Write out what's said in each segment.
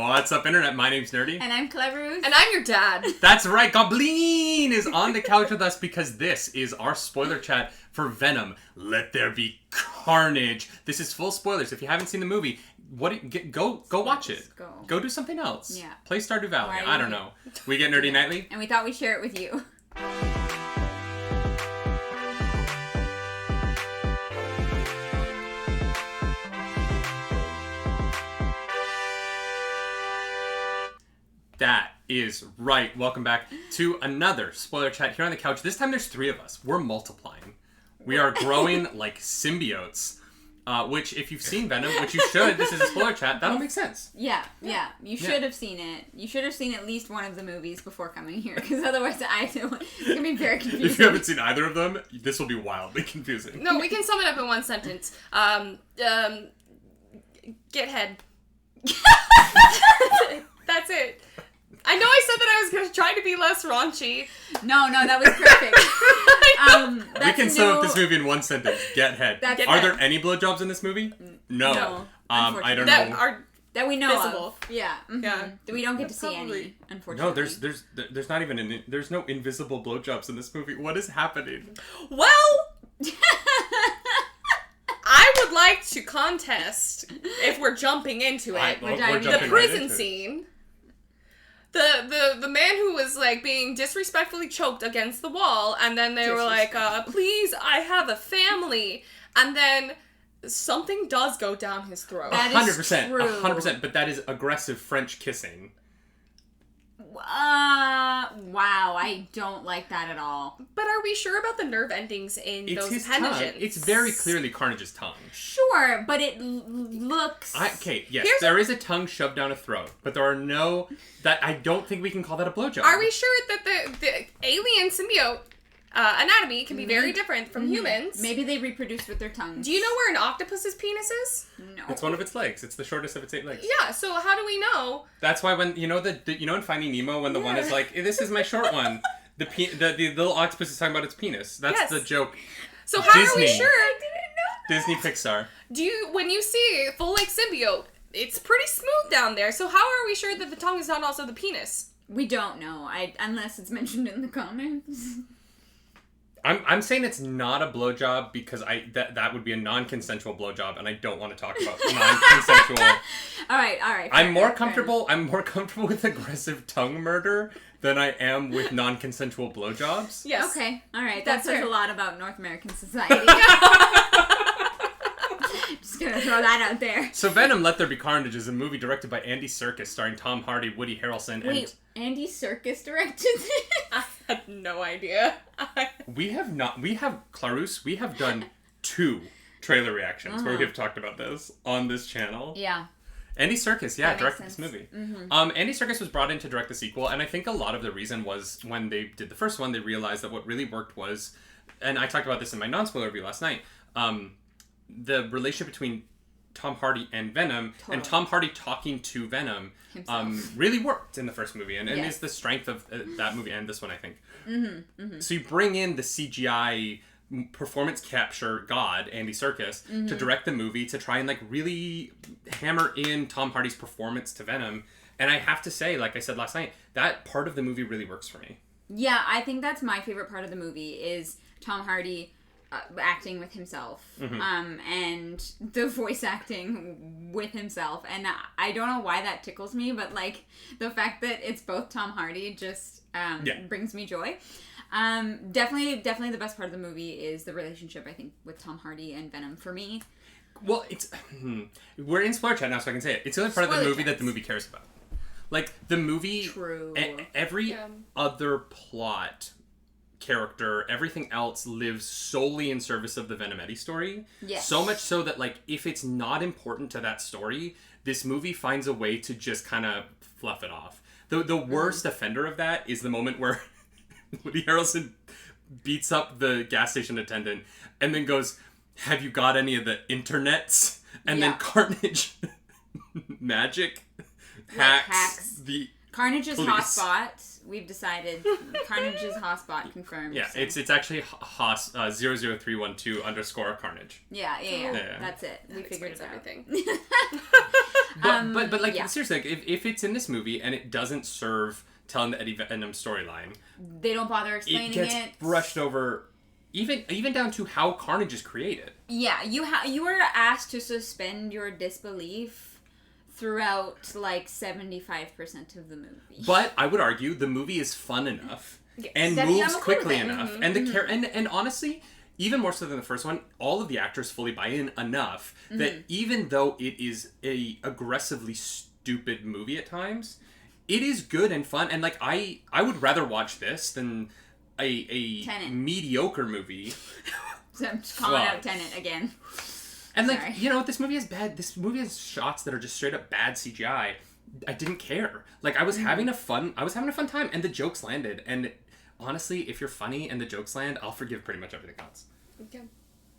What's up, Internet? My name's Nerdy. And I'm Cleverous. And I'm your dad. That's right, Goblin is on the couch with us because this is our spoiler chat for Venom. Let there be carnage. This is full spoilers. If you haven't seen the movie, go watch it. Go do something else. Yeah. Play Stardew Valley. I don't know. We get Nerdy Nightly. And we thought we'd share it with you. That is right. Welcome back to another spoiler chat here on the couch. This time there's 3 of us. We're multiplying. We are growing like symbiotes. Which, if you've seen Venom, which you should, this is a spoiler chat, that'll make sense. Yeah. You should have seen it. You should have seen at least one of the movies before coming here, because otherwise it's going to be very confusing. If you haven't seen either of them, this will be wildly confusing. No, we can sum it up in one sentence. Get head. That's it. I know I said that I was going to try to be less raunchy. No, that was perfect. We can sum up this movie in one sentence. Get head. Are there any blowjobs in this movie? No. I don't know. That we know visible. of. Yeah. Mm-hmm. Yeah. That we don't get to see any, unfortunately. No, there's not even there's no invisible blowjobs in this movie. What is happening? Well, I would like to contest, if we're jumping into it, the prison scene. The man who was, like, being disrespectfully choked against the wall, and then they were like, please, I have a family. And then something does go down his throat. That is 100%. true. 100%. But that is aggressive French kissing. Wow, I don't like that at all. But are we sure about the nerve endings in those appendages? It's very clearly Carnage's tongue. Sure, but it looks... Yes, there is a tongue shoved down a throat, but there are no... I don't think we can call that a blowjob. Are we sure that the alien symbiote anatomy can be very different from humans? Maybe they reproduce with their tongues. Do you know where an octopus's penis is? No. It's one of its legs. It's the shortest of its 8 legs. Yeah, so how do we know? That's why when, in Finding Nemo, when the one is like, this is my short one, the little octopus is talking about its penis. That's the joke. So how Disney. are we sure? I didn't know that. Disney Pixar. When you see a full-length symbiote, it's pretty smooth down there, so how are we sure that the tongue is not also the penis? We don't know, unless it's mentioned in the comments. I'm saying it's not a blowjob because that would be a non-consensual blowjob, and I don't want to talk about non-consensual. All right. I'm more comfortable with aggressive tongue murder than I am with non-consensual blowjobs. Yes. Okay. All right. That says a lot about North American society. Just gonna throw that out there. So Venom: Let There Be Carnage is a movie directed by Andy Serkis, starring Tom Hardy, Woody Harrelson, Wait, Andy Serkis directed this? I had no idea. We have done 2 trailer reactions where we have talked about this on this channel. Yeah. Andy Serkis, directed this movie. Mm-hmm. Andy Serkis was brought in to direct the sequel, and I think a lot of the reason was when they did the first one, they realized that what really worked was, and I talked about this in my non-spoiler review last night, the relationship between Tom Hardy and Venom, and Tom Hardy talking to Venom, really worked in the first movie, and is the strength of that movie and this one, I think. Mm-hmm. Mm-hmm. So you bring in the CGI performance capture god, Andy Serkis, to direct the movie, to try and like really hammer in Tom Hardy's performance to Venom, and I have to say, like I said last night, that part of the movie really works for me. Yeah, I think that's my favorite part of the movie, is Tom Hardy acting with himself, and the voice acting with himself, and I don't know why that tickles me, but like the fact that it's both Tom Hardy just brings me joy. Definitely the best part of the movie is the relationship, I think, with Tom Hardy and Venom for me. Well, we're in spoiler chat now, so I can say it. It's the only part of the movie that the movie cares about. Like the movie, every other plot, character, everything else lives solely in service of the Venom Eddie story. Yes. So much so that, like, if it's not important to that story, this movie finds a way to just kind of fluff it off. The worst offender of that is the moment where Woody Harrelson beats up the gas station attendant and then goes, "Have you got any of the internets?" And then Carnage magic hacks the Carnage's police. hotspot. We've decided Carnage's hotspot confirmed. Yeah, so. it's actually 00312 _Carnage. Yeah. That's it. We figured it out. Everything. But like, seriously, like, if it's in this movie and it doesn't serve telling the Eddie Venom storyline, they don't bother explaining it. It gets brushed over, even down to how Carnage is created. Yeah, you were asked to suspend your disbelief throughout like 75% of the movie. But I would argue the movie is fun enough and moves quickly enough, and and honestly, even more so than the first one, all of the actors fully buy in enough that even though it is a aggressively stupid movie at times, it is good and fun. And like I would rather watch this than a mediocre movie. So I'm just calling out Tenet again. And like, you know, this movie has shots that are just straight up bad CGI. I didn't care. Like, I was having a fun time, and the jokes landed. And honestly, if you're funny and the jokes land, I'll forgive pretty much everything else. Okay.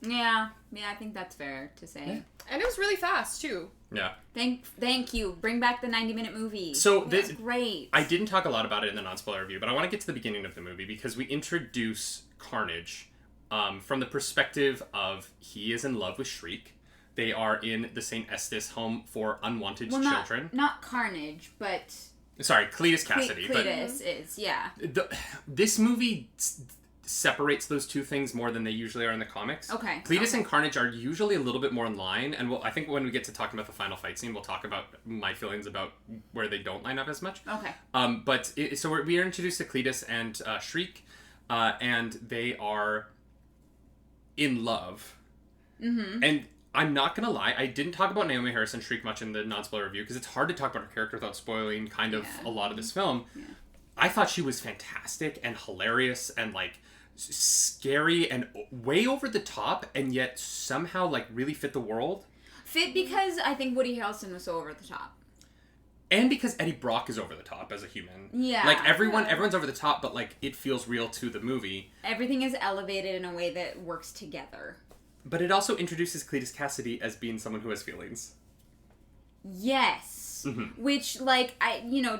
Yeah, I think that's fair to say. Yeah. And it was really fast too. Yeah. Thank you. Bring back the 90-minute movie. So this great. I didn't talk a lot about it in the non-spoiler review, but I want to get to the beginning of the movie because we introduce Carnage from the perspective of he is in love with Shriek. They are in the St. Estes home for unwanted children. Not Carnage, but... Sorry, Cletus Cassidy. Cletus is, yeah. This movie separates those two things more than they usually are in the comics. Okay. Cletus and Carnage are usually a little bit more in line, and I think when we get to talking about the final fight scene, we'll talk about my feelings about where they don't line up as much. Okay. So we are introduced to Cletus and Shriek, and they are in love. Mm-hmm. And I'm not gonna lie, I didn't talk about Naomi Harris and Shriek much in the non-spoiler review because it's hard to talk about her character without spoiling kind of a lot of this film. Yeah. I thought she was fantastic and hilarious and like scary and way over the top, and yet somehow like really fit the world. Fit because I think Woody Harrelson was so over the top. And because Eddie Brock is over the top as a human. Yeah. Like everyone's over the top, but like it feels real to the movie. Everything is elevated in a way that works together. But it also introduces Cletus Cassidy as being someone who has feelings. Yes. Mm-hmm. Which, like,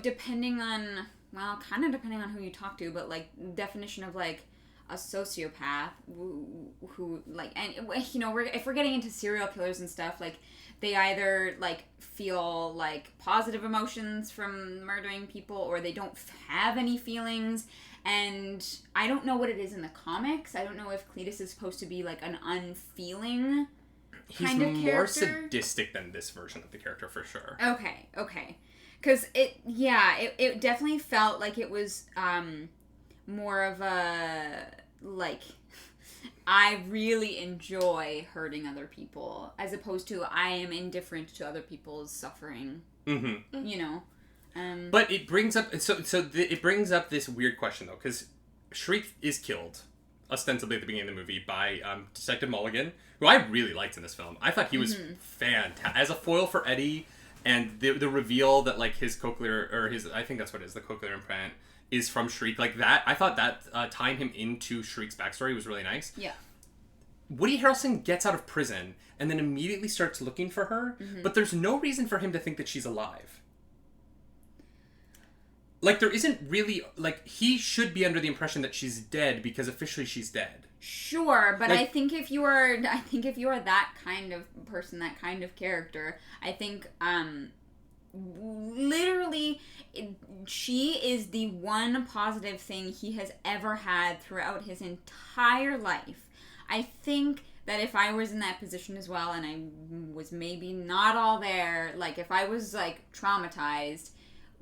depending on who you talk to, but, like, definition of, like, a sociopath who like, and, you know, if we're getting into serial killers and stuff, like, they either, like, feel, like, positive emotions from murdering people, or they don't have any feelings. And I don't know what it is in the comics. I don't know if Cletus is supposed to be, like, an unfeeling kind of character. He's more sadistic than this version of the character, for sure. Okay. Because it definitely felt like it was more of a, like, I really enjoy hurting other people, as opposed to I am indifferent to other people's suffering. Mm-hmm. You know? But it brings up it brings up this weird question though, because Shriek is killed ostensibly at the beginning of the movie by Detective Mulligan, who I really liked in this film. I thought he was fantastic as a foil for Eddie, and the reveal that like his cochlear, or his, I think that's what it is, the cochlear implant is from Shriek, like that. I thought that tying him into Shriek's backstory was really nice. Yeah. Woody Harrelson gets out of prison and then immediately starts looking for her, but there's no reason for him to think that she's alive. Like, there isn't really, like, he should be under the impression that she's dead because officially she's dead. Sure, but like, I think if you are that kind of person, that kind of character, I think, literally, she is the one positive thing he has ever had throughout his entire life. I think that if I was in that position as well, and I was maybe not all there, like, if I was, like, traumatized,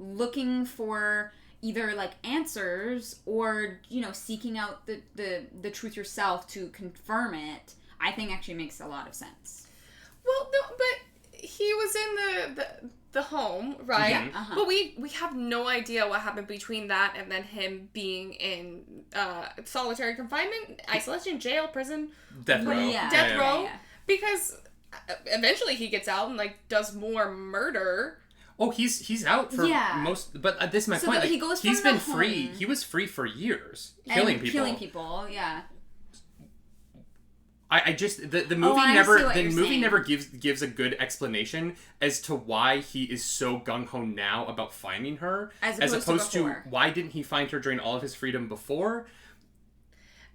looking for either like answers or, you know, seeking out the truth yourself to confirm it, I think actually makes a lot of sense. Well, no, but he was in the home, right? Yeah. Uh-huh. But we have no idea what happened between that and then him being in solitary confinement, isolation, jail, prison, death row. Death row. Yeah. Because eventually he gets out and like does more murder. Oh, he's out for most, but this is my point. Like, he's been free. He was free for years, killing people. Yeah. I just the movie never gives a good explanation as to why he is so gung ho now about finding her, as opposed to why didn't he find her during all of his freedom before.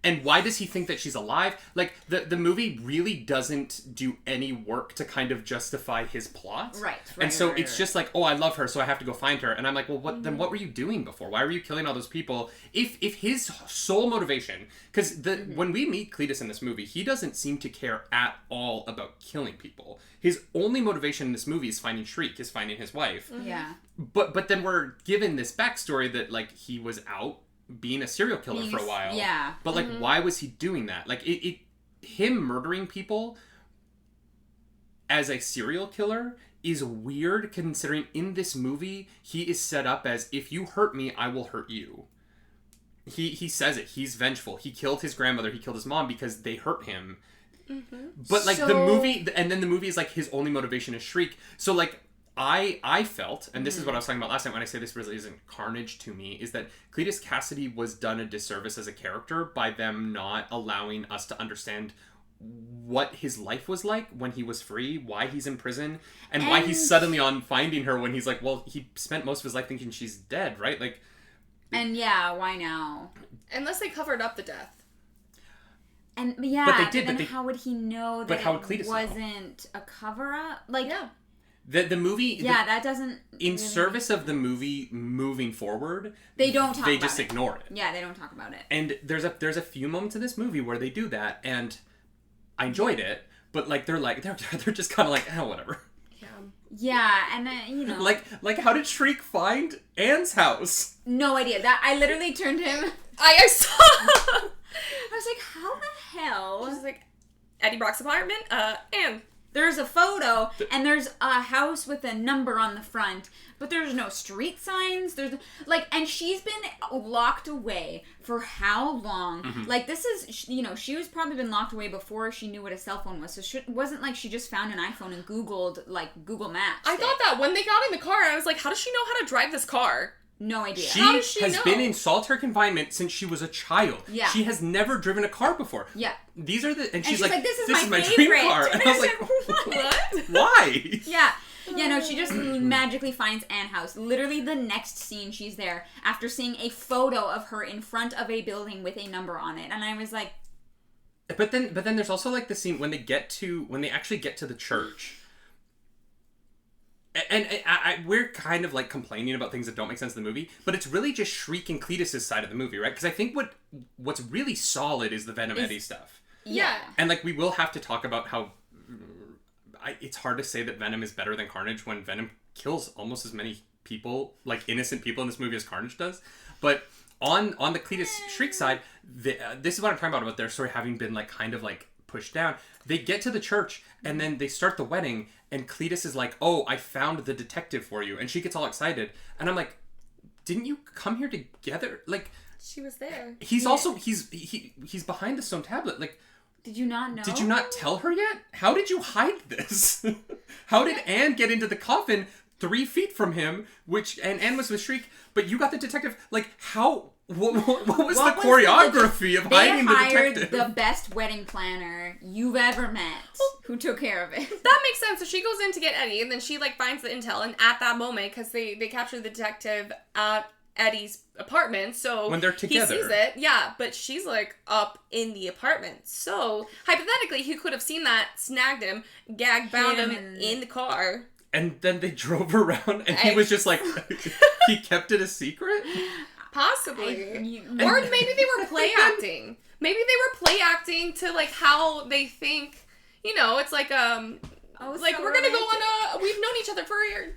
And why does he think that she's alive? Like, the movie really doesn't do any work to kind of justify his plot. Right. And so it's just like, oh, I love her, so I have to go find her. And I'm like, well, then what were you doing before? Why were you killing all those people? If his sole motivation... Because when we meet Cletus in this movie, he doesn't seem to care at all about killing people. His only motivation in this movie is finding Shriek, is finding his wife. Yeah. But then we're given this backstory that, like, he was out being a serial killer for a while. Yeah. But, like, why was he doing that? Like, him murdering people as a serial killer is weird, considering in this movie, he is set up as, if you hurt me, I will hurt you. He says it. He's vengeful. He killed his grandmother. He killed his mom because they hurt him. But, like, the movie... And then the movie is, like, his only motivation is Shriek. So, like... I felt, and this is what I was talking about last time when I say this really isn't Carnage to me, is that Cletus Cassidy was done a disservice as a character by them not allowing us to understand what his life was like when he was free, why he's in prison, and why he's suddenly on finding her when he's like, well, he spent most of his life thinking she's dead, right? Like, and yeah, why now? Unless they covered up the death. And yeah, but they did. But then how would he know that it wasn't a cover-up? Like, yeah. The movie... that doesn't... In service of the movie moving forward... They don't talk about it. They just ignore it. Yeah, they don't talk about it. And there's a few moments in this movie where they do that, and I enjoyed it, but, like, they're just kind of like, oh, whatever. Yeah. Yeah, and then, you know... Like, how did Shriek find Anne's house? No idea. That I literally turned to him... I saw... I was like, how the hell... She's like, Eddie Brock's apartment? Anne... There's a photo, and there's a house with a number on the front, but there's no street signs. There's, like, and she's been locked away for how long? Like, this is, you know, she was probably been locked away before she knew what a cell phone was, so it wasn't like she just found an iPhone and Googled, like, Google Maps. I thought that when they got in the car, I was like, how does she know how to drive this car? No idea. She How does she has know? been in solitary confinement since she was a child. Yeah. She has never driven a car before. Yeah. These are the... And she's like, this is my dream favorite. car. And I was like, What? why? Yeah. Yeah, no, she just magically finds Anne house. Literally the next scene she's there after seeing a photo of her in front of a building with a number on it. And I was like... But then there's also, like, the scene when they actually get to the church... And we're kind of, like, complaining about things that don't make sense in the movie, but it's really just Shriek and Cletus' side of the movie, right? Because I think what's really solid is the Venom Eddie stuff. Yeah. And, like, we will have to talk about how... it's hard to say that Venom is better than Carnage when Venom kills almost as many people, like, innocent people in this movie as Carnage does. But on the Cletus Shriek side, this is what I'm talking about their story having been, like, kind of, like, pushed down. They get to the church, and then they start the wedding, and Cletus is like, oh, I found the detective for you. And she gets all excited. And I'm like, didn't you come here together? Like... She was there. He's also... He's behind the stone tablet. Like... Did you not know? Did you not tell her yet? How did you hide this? How did Anne get into the coffin 3 feet from him, and Anne was with Shriek, but you got the detective? Like, how... What was the choreography of hiding the detective? They hired the best wedding planner you've ever met who took care of it. That makes sense. So she goes in to get Eddie, and then she, like, finds the intel, and at that moment, because they capture the detective at Eddie's apartment, so when they're together, he sees it. Yeah, but she's, like, up in the apartment. So hypothetically, he could have seen that, snagged him, bound him in the car. And then they drove around, and he was just like, he kept it a secret? Possibly. Or maybe they were play acting. Maybe they were play acting to, like, how they think, you know, it's like, like, so we're gonna go on we've known each other for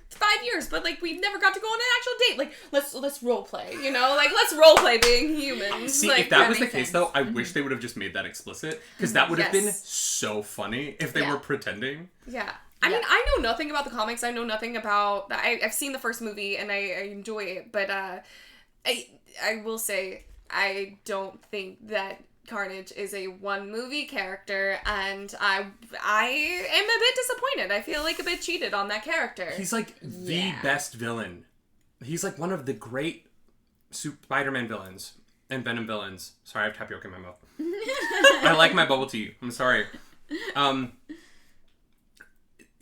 5 years, but, like, we've never got to go on an actual date. Like, let's role play, you know? Like, let's role play being human. See, like, if that was the case, though, I wish they would have just made that explicit, because that would have been Yes. so funny if they were pretending. Yeah. I mean, I know nothing about the comics. I know nothing about... I've seen the first movie, and I enjoy it, but, I will say, I don't think that Carnage is a one-movie character, and I am a bit disappointed. I feel like a bit cheated on that character. He's, like, the best villain. He's, like, one of the great Spider-Man villains and Venom villains. Sorry, I have tapioca in my mouth. I like my bubble tea. I'm sorry.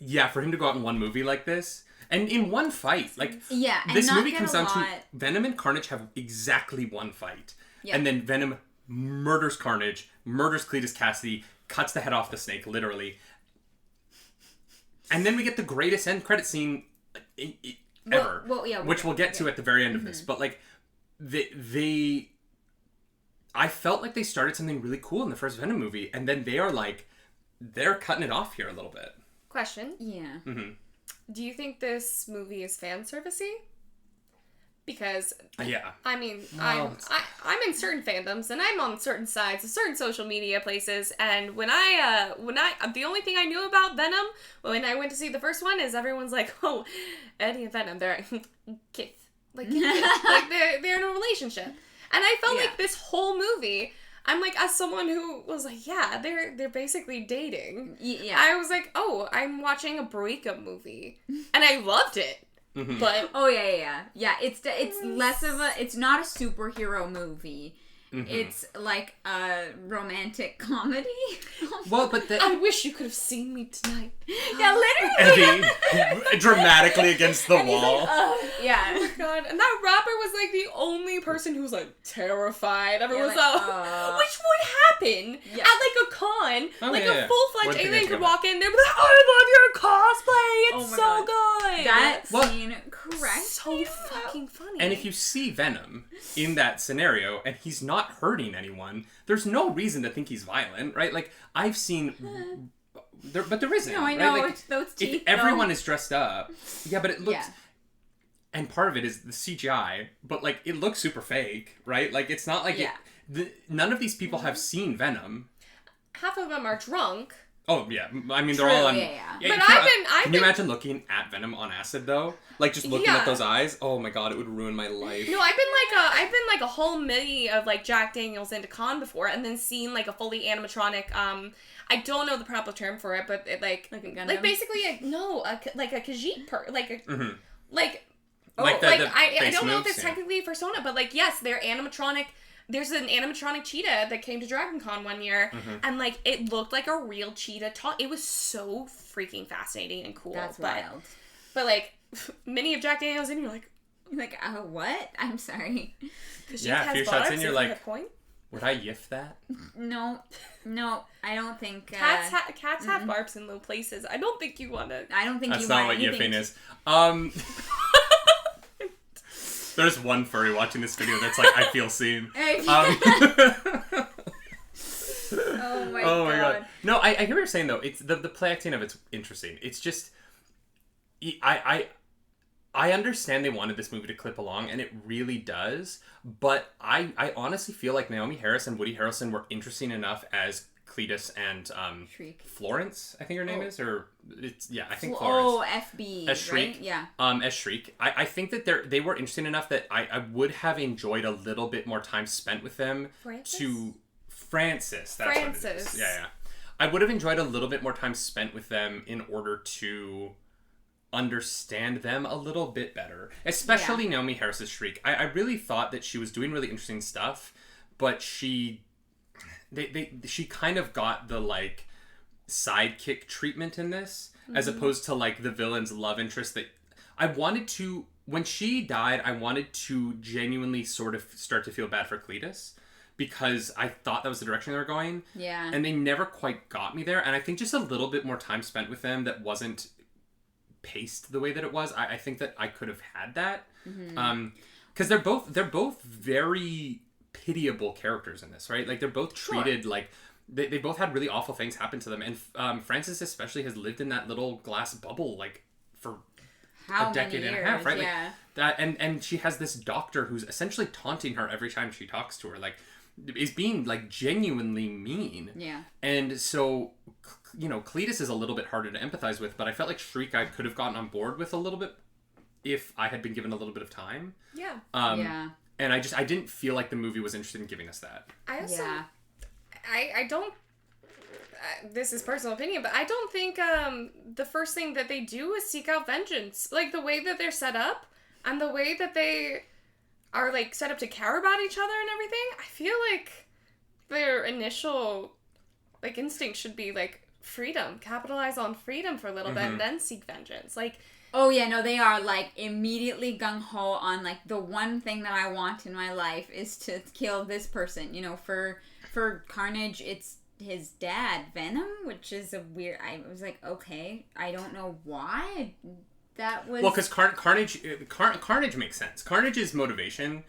Yeah, for him to go out in one movie like this... And in one fight, like, and this not movie get comes a down to lot. Venom and Carnage have exactly one fight. Yeah. And then Venom murders Carnage, murders Cletus Cassidy, cuts the head off the snake, literally. And then we get the greatest end credit scene ever, which we'll get to at the very end of this. But, like, I felt like they started something really cool in the first Venom movie, and then they are, like, they're cutting it off here a little bit. Question. Yeah. Mm-hmm. Do you think this movie is fan servicey? Because yeah, I mean, I'm in certain fandoms and I'm on certain sides of certain social media places, and when I the only thing I knew about Venom when I went to see the first one is everyone's like, oh, Eddie and Venom, they're kids, like they're in a relationship, and I felt like this whole movie, I'm like, as someone who was like, yeah, they're basically dating. Yeah, I was like, oh, I'm watching a breakup movie, and I loved it. Mm-hmm. But it's less of a, it's not a superhero movie. Mm-hmm. It's like a romantic comedy. Well, but I wish you could have seen me tonight. Yeah, literally. Eddie dramatically against the wall. Like, yeah. Oh my god. And that rapper was like the only person who was like terrified. Everyone was like, which would happen at like a con. A full-fledged alien could walk in there and be like, I love your cosplay. It's so good. That scene cracked so fucking funny. And if you see Venom in that scenario and he's not hurting anyone, there's no reason to think he's violent, right? Like, I've seen but there isn't. No, I know. Right? Like, it's those teeth. if everyone is dressed up, but it looks and part of it is the CGI, but like it looks super fake, right? Like, it's not like none of these people have seen Venom. Half of them are drunk. Oh, yeah. I mean, they're all on... But Can you imagine looking at Venom on acid, though? Like, just looking at those eyes? Oh, my God, it would ruin my life. No, I've been like a whole milli of, like, Jack Daniels into con before, and then seen, like, a fully animatronic, I don't know the proper term for it, but it, like a Gundam? Like, basically, like a Khajiit I don't know if it's technically Persona, but, like, yes, they're animatronic. There's an animatronic cheetah that came to Dragon Con one year, and, like, it looked like a real cheetah. It was so freaking fascinating and cool. That's wild. But, like, many of Jack Daniels in, you're like, what? I'm sorry. Yeah, a few shots in, you're like, would I yiff that? No, I don't think... Cats have barbs in low places. I don't think you want to... I don't think That's you not want what yiffing is. There's one furry watching this video that's like, I feel seen. Oh my god. No, I hear what you're saying, though. It's the play acting of it's interesting. It's just... I understand they wanted this movie to clip along, and it really does, but I honestly feel like Naomi Harris and Woody Harrelson were interesting enough as Cletus and Shriek. Florence, I think her name is, or it's I think Florence. Oh, FB, as Shriek, right? Yeah. As Shriek. I think that they were interesting enough that I would have enjoyed a little bit more time spent with them. Francis. That's what it is. Yeah. I would have enjoyed a little bit more time spent with them in order to understand them a little bit better, especially Naomi Harris's Shriek. I really thought that she was doing really interesting stuff, but she kind of got the like sidekick treatment in this, as opposed to like the villain's love interest. That I wanted to, when she died, I wanted to genuinely sort of start to feel bad for Cletus, because I thought that was the direction they were going. Yeah. And they never quite got me there, and I think just a little bit more time spent with them that wasn't paced the way that it was, I think that I could have had that. Because they're both very pitiable characters in this, right? Like, they're both treated like they both had really awful things happen to them, and Frances especially has lived in that little glass bubble like for a decade and a half, right? Yeah. Like, that, and she has this doctor who's essentially taunting her every time she talks to her, like, is being like genuinely mean. Yeah. And so, you know, Cletus is a little bit harder to empathize with, but I felt like Shriek I could have gotten on board with a little bit if I had been given a little bit of time. Yeah. And I didn't feel like the movie was interested in giving us that. I also, I don't, this is personal opinion, but I don't think the first thing that they do is seek out vengeance. Like, the way that they're set up and the way that they are, like, set up to care about each other and everything, I feel like their initial, like, instinct should be, like, freedom. Capitalize on freedom for a little bit and then seek vengeance. Like... Oh, yeah, no, they are, like, immediately gung-ho on, like, the one thing that I want in my life is to kill this person, you know, for for Carnage, it's his dad, Venom, which is a weird... I was like, okay, I don't know why that was... Well, because Carnage makes sense. Carnage's motivation...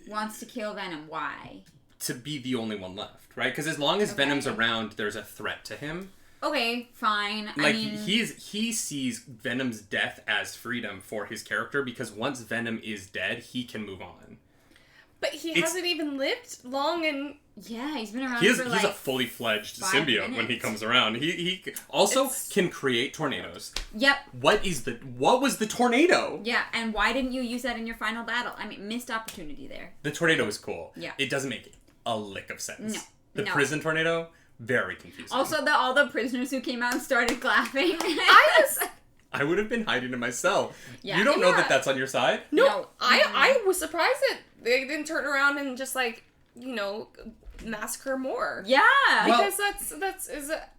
wants to kill Venom. Why? To be the only one left, right? Because as long as Venom's around, there's a threat to him. Okay, fine. Like, he sees Venom's death as freedom for his character, because once Venom is dead, he can move on. But he hasn't even lived long, and... Yeah, he's been around he's for a fully fledged symbiote minutes. when he comes around. He also can create tornadoes. Yep. What was the tornado? Yeah, and why didn't you use that in your final battle? I mean, missed opportunity there. The tornado is cool. Yeah. It doesn't make a lick of sense. No. The prison tornado, very confusing. Also, all the prisoners who came out and started clapping. I would have been hiding in my cell. Yeah. You don't know that that's on your side? No. I was surprised that they didn't turn around and just, like, you know, massacre more. Yeah. Because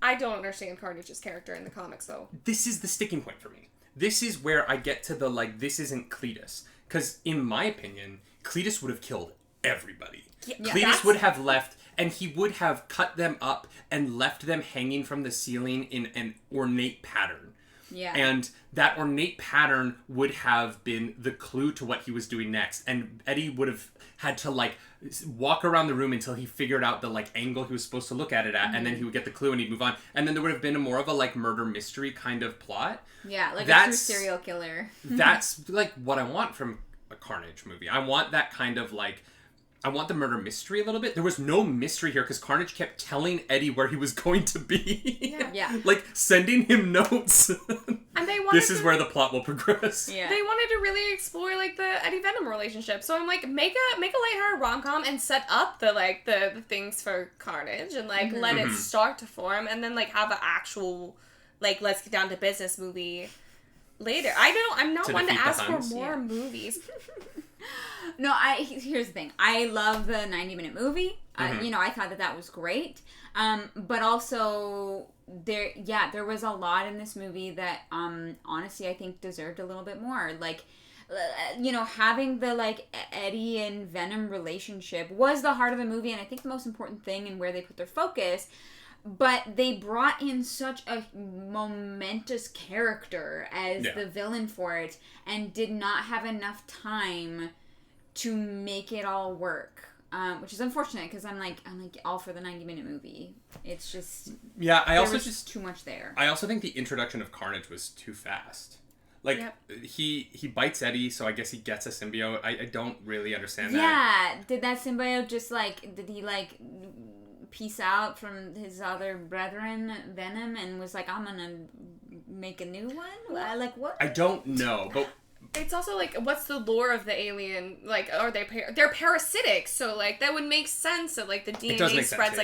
I don't understand Carnage's character in the comics, though. This is the sticking point for me. This is where I get to the, like, this isn't Cletus. Because, in my opinion, Cletus would have killed everybody. Yeah. Cletus would have left, and he would have cut them up and left them hanging from the ceiling in an ornate pattern. Yeah. And that ornate pattern would have been the clue to what he was doing next. And Eddie would have had to, like, walk around the room until he figured out the, like, angle he was supposed to look at it at, and then he would get the clue and he'd move on. And then there would have been more of a, like, murder mystery kind of plot. Yeah, like a true serial killer. That's, like, what I want from a Carnage movie. I want that kind of, like... I want the murder mystery a little bit. There was no mystery here because Carnage kept telling Eddie where he was going to be. Yeah. Like, sending him notes. And they wanted this is where the plot will progress. Yeah. They wanted to really explore, like, the Eddie Venom relationship. So I'm like, make a lighthearted rom-com and set up the things for Carnage and, like, let it start to form, and then, like, have an actual, like, let's get down to business movie later. I'm not one to ask for more movies. No, here's the thing. I love the 90-minute movie. You know, I thought that was great. But also, there was a lot in this movie that, honestly, I think deserved a little bit more. Like, you know, having the, like, Eddie and Venom relationship was the heart of the movie, and I think the most important thing and where they put their focus. But they brought in such a momentous character as the villain for it, and did not have enough time to make it all work, which is unfortunate because I'm like all for the 90-minute movie. It's just there was just too much there. I also think the introduction of Carnage was too fast. Like he bites Eddie, so I guess he gets a symbiote. I don't really understand that. Yeah, did that symbiote just did he peace out from his other brethren, Venom, and was like, I'm gonna make a new one? Like, what? I don't know, but it's also like, what's the lore of the alien? Like, are they're parasitic? So like that would make sense that like the DNA spreads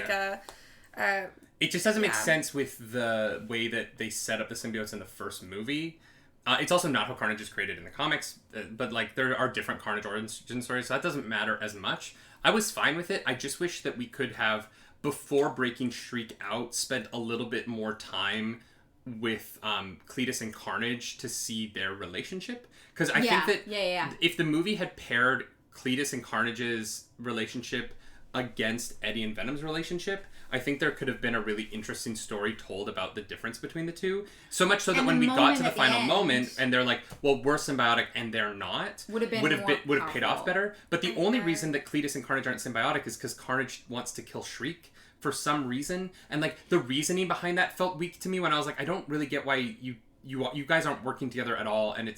it just doesn't make sense with the way that they set up the symbiotes in the first movie. It's also not how Carnage is created in the comics, but like there are different Carnage origin stories, so that doesn't matter as much. I was fine with it. I just wish that we could have, before breaking Shriek out, spent a little bit more time with Cletus and Carnage to see their relationship. Because I think that if the movie had paired Cletus and Carnage's relationship against Eddie and Venom's relationship, I think there could have been a really interesting story told about the difference between the two. So much so that when we got to the final moment and they're like, well, we're symbiotic and they're not, would have paid off better. But the only reason that Cletus and Carnage aren't symbiotic is because Carnage wants to kill Shriek for some reason. And like the reasoning behind that felt weak to me when I was like, I don't really get why you guys aren't working together at all. And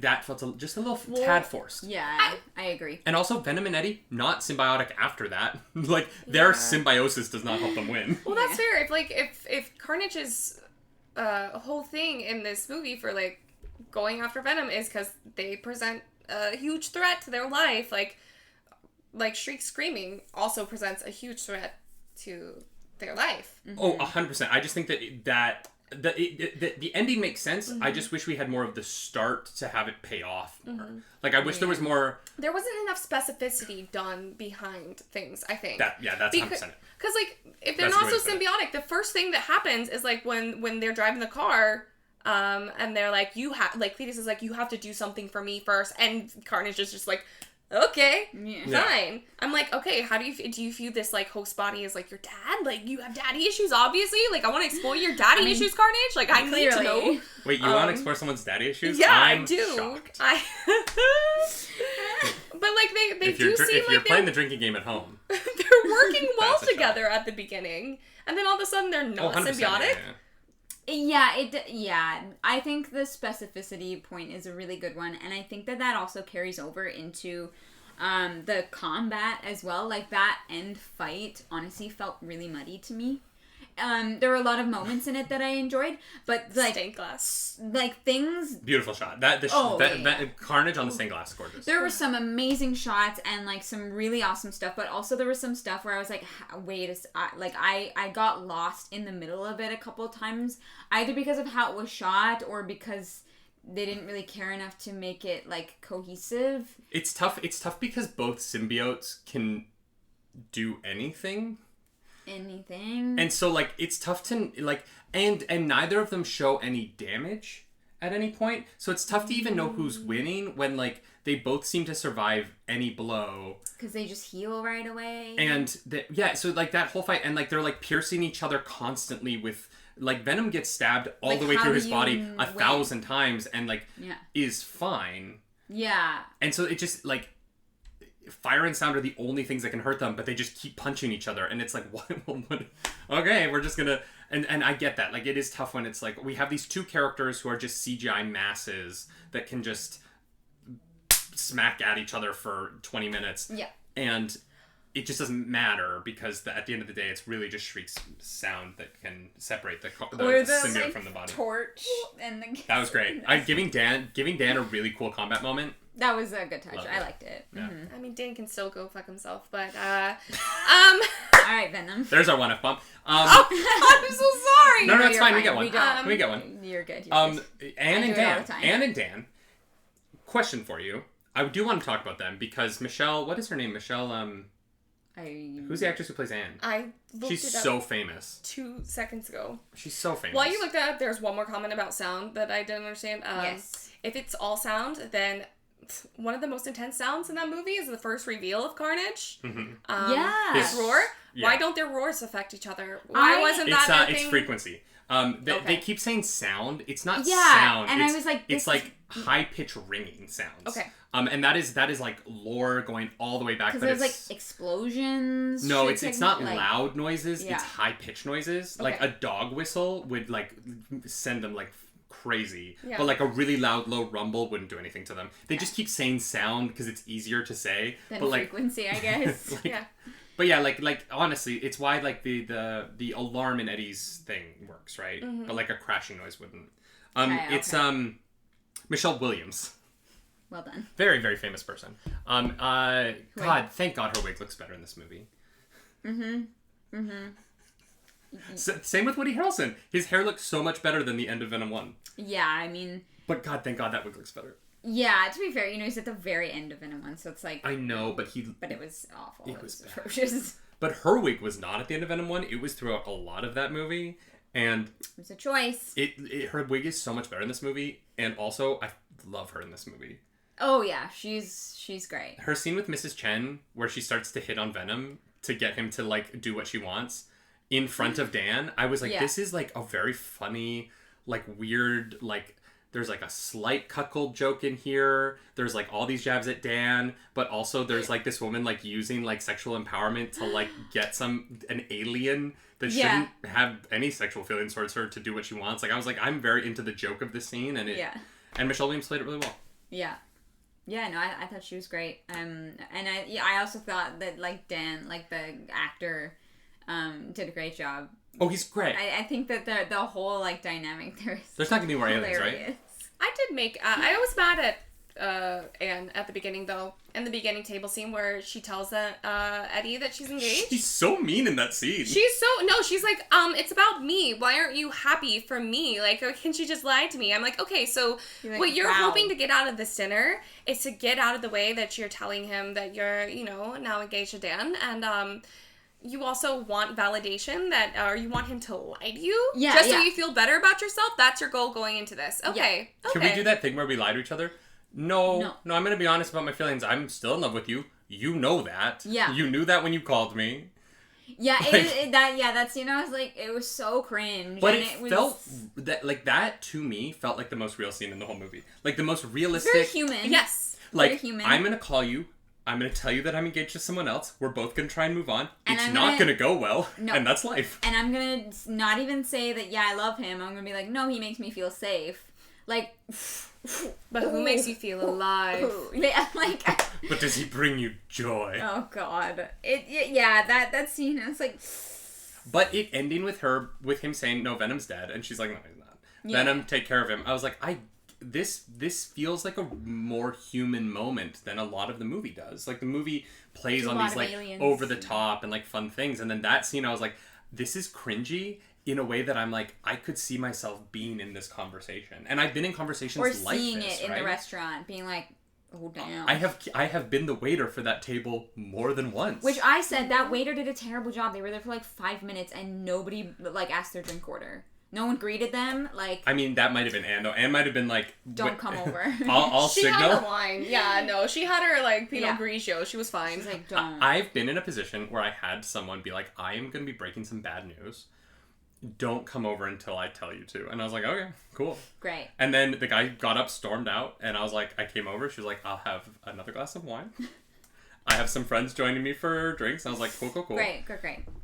that felt just a little tad forced. Yeah, I agree. And also, Venom and Eddie, not symbiotic after that. Like, their symbiosis does not help them win. Well, that's fair. If Carnage's whole thing in this movie for, like, going after Venom is because they present a huge threat to their life, like Shriek screaming also presents a huge threat to their life. Mm-hmm. Oh, 100%. I just think that the ending makes sense. I just wish we had more of the start to have it pay off more. Like, I wish there was more... There wasn't enough specificity done behind things, I think. That's 100%. Because, like, if they're not so symbiotic, the first thing that happens is, like, when they're driving the car, and they're like, Cletus is like, you have to do something for me first, and Carnage is just like, okay, Yeah. fine. I'm like, okay, how do you view this, like, host body as, like, your dad? Like, you have daddy issues, obviously? Like, I want to explore your daddy issues, Carnage? Like, I need to know. Wait, you want to explore someone's daddy issues? Yeah, I'm I do. Shocked. But, like, they do seem like if you're playing the drinking game at home. they're working well That's a together at the beginning. And then all of a sudden they're not 100%, symbiotic. Yeah, I think the specificity point is a really good one, and I think that also carries over into the combat as well. Like, that end fight honestly felt really muddy to me. There were a lot of moments in it that I enjoyed, but like stained glass, like things. Beautiful shot. That Carnage on the stained glass, gorgeous. There were some amazing shots and like some really awesome stuff, but also there was some stuff where I was like, wait, I got lost in the middle of it a couple of times, either because of how it was shot or because they didn't really care enough to make it like cohesive. It's tough. It's tough because both symbiotes can do anything. And so like it's tough to like and neither of them show any damage at any point, so it's tough to even know who's winning when like they both seem to survive any blow because they just heal right away. And so like that whole fight, and like they're like piercing each other constantly with like Venom gets stabbed all like, the way through his body win? 1,000 times and like is fine. Yeah. And so it just like fire and sound are the only things that can hurt them, but they just keep punching each other, and it's like, what okay, we're just gonna and I get that. Like, it is tough when it's like we have these two characters who are just CGI masses that can just smack at each other for 20 minutes. Yeah. And it just doesn't matter because at the end of the day, it's really just Shriek's sound that can separate the symbiote like, from the body. Torch and the that was great. Giving Dan a really cool combat moment. That was a good touch. I liked it. Yeah. Mm-hmm. I mean, Dan can still go fuck himself, but All right, Venom. There's our 1F bump. I'm so sorry. No, it's fine. Fine. We get one. We get one. You're good. Anne and Dan. Question for you. I do want to talk about them because Michelle. What is her name? Michelle. Who's the actress who plays Anne? I looked She's it up so famous. 2 seconds ago. She's so famous. While you looked that up, there's one more comment about sound that I didn't understand. Yes. If it's all sound, then one of the most intense sounds in that movie is the first reveal of Carnage. Mm-hmm. His roar. Yeah. Why don't their roars affect each other? Why wasn't that It's frequency. They keep saying sound. It's not sound. Yeah, and I was like, it's like high-pitched ringing sounds. Okay. And that is like lore going all the way back. Because there's like explosions. No, it's not like, loud noises. Yeah. It's high-pitched noises. Okay. Like a dog whistle would like send them like crazy. Yeah. But like a really loud low rumble wouldn't do anything to them. They just keep saying sound because it's easier to say. Than but like frequency, I guess. Yeah. But yeah, like honestly, it's why like the alarm in Eddie's thing works, right? Mm-hmm. But like a crashing noise wouldn't. It's Michelle Williams. Well done. Very, very famous person. God, thank God her wig looks better in this movie. Same with Woody Harrelson. His hair looks so much better than the end of Venom 1. Yeah, I mean. But God, thank God that wig looks better. Yeah, to be fair, he's at the very end of Venom 1, so it's like... I know, but it was awful. It was bad. atrocious. But her wig was not at the end of Venom 1. It was throughout a lot of that movie, and... It was a choice. Her wig is so much better in this movie, and also, I love her in this movie. Oh, yeah, she's great. Her scene with Mrs. Chen, where she starts to hit on Venom to get him to, like, do what she wants, in front of Dan, I was like, this is, like, a very funny, like, weird, like... There's, like, a slight cuckold joke in here. There's, like, all these jabs at Dan. But also there's, like, this woman, like, using, like, sexual empowerment to, like, get an alien that shouldn't have any sexual feelings towards her to do what she wants. Like, I was like, I'm very into the joke of this scene. And and Michelle Williams played it really well. Yeah. Yeah, no, I thought she was great. And I also thought that, like, Dan, like, the actor, did a great job. Oh, he's great. I think that the whole, like, dynamic there is There's not going to be more aliens, right? I did make... I was mad at Anne at the beginning, though. In the beginning table scene where she tells Eddie that she's engaged. She's so mean in that scene. She's like, it's about me. Why aren't you happy for me? Like, can she just lie to me? I'm like, okay, so what you're hoping to get out of this dinner is to get out of the way that you're telling him that you're, now engaged to Dan. And, you also want validation or you want him to lie to you? So you feel better about yourself? That's your goal going into this. Okay. Can we do that thing where we lie to each other? No, I'm gonna be honest about my feelings. I'm still in love with you. You know that. Yeah. You knew that when you called me. Yeah, that scene, I was like, it was so cringe. But and it was... felt, that to me, felt like the most real scene in the whole movie. Like, the most realistic. Very human. Yes. Like, very human. I'm gonna call you. I'm gonna tell you that I'm engaged to someone else. We're both gonna try and move on. And it's not gonna go well. No. And that's life. And I'm gonna not even say that, yeah, I love him. I'm gonna be like, no, he makes me feel safe. Like... But who makes you feel alive? Yeah, like... But does he bring you joy? Oh, God. That scene, I was like... But it ending with him saying, no, Venom's dead. And she's like, no, he's not. Yeah. Venom, take care of him. I was like, this feels like a more human moment than a lot of the movie does. Like, the movie plays on these, like, over the top and, like, fun things. And then that scene, I was like, this is cringy in a way that I'm like, I could see myself being in this conversation. And I've been in conversations like this, or seeing it in the restaurant, being like, oh, damn. I have been the waiter for that table more than once. Which I said, that waiter did a terrible job. They were there for, like, 5 minutes, and nobody, like, asked their drink order. No one greeted them, like... I mean, that might have been Anne, though. Anne might have been like... Don't come over. I'll she signal. She had the wine. Yeah, no. She had her, like, Pinot Grigio. She was fine. She's like, don't. I've been in a position where I had someone be like, I am going to be breaking some bad news. Don't come over until I tell you to. And I was like, okay, cool. Great. And then the guy got up, stormed out, and I was like, I came over. She was like, I'll have another glass of wine. I have some friends joining me for drinks. And I was like, cool. Great.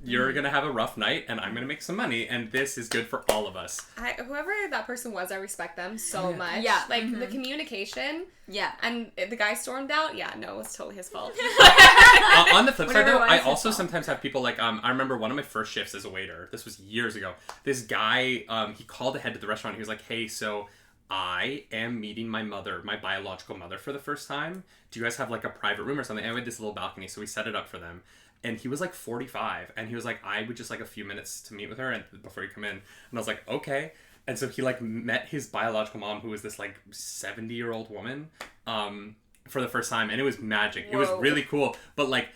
You're going to have a rough night, and I'm going to make some money, and this is good for all of us. Whoever that person was, I respect them so much. Yeah. Like, the communication. Yeah. And the guy stormed out. Yeah, no, it's totally his fault. On the flip side, though, I also sometimes have people, like, I remember one of my first shifts as a waiter. This was years ago. This guy, he called ahead to the restaurant. He was like, hey, so... I am meeting my biological mother for the first time. Do you guys have like a private room or something? And we had this little balcony, so we set it up for them. And he was like 45, and he was like, I would just like a few minutes to meet with her and before you come in. And I was like, okay. And so he like met his biological mom, who was this like 70-year-old woman, for the first time, and it was magic. Whoa. It was really cool. But like